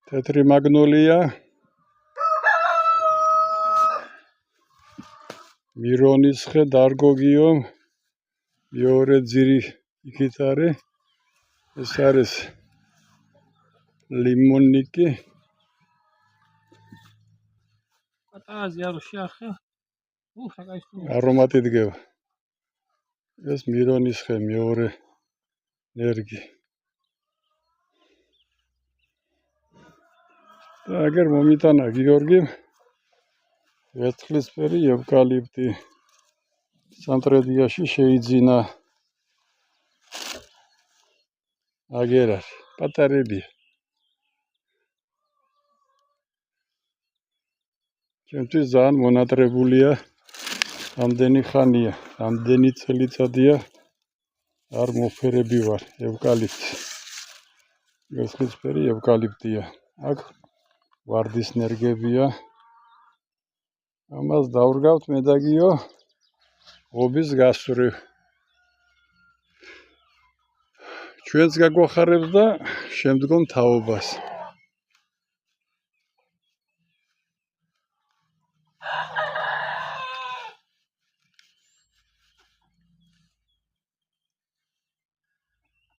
Tetri magnolia. Mironisxe dargogio. Მეორე ძირი იქით არის. ეს არის ლიმონიკი. არომატი დგება. ეს მირონისხე მეორე ნერგი. და აგერ მომიტანა გიორგი ვერცხლისფერი ევკალიპტი სამტრედიაში შეიძინა. აგერ არის პატარები. ჩემთვის ძალიან მონატრებულია. ამდენი ხანია, ამდენი წელიწადია არ მოფერები ვარ ევკალიპტი. ვერცხლისფერი ევკალიპტია. აქ ვარდის ნერგებია. ამას დავრგავთ მე და გიო ღობის გასწვრივ. ჩვენს გაგვახარებს და შემდგომ თაობას.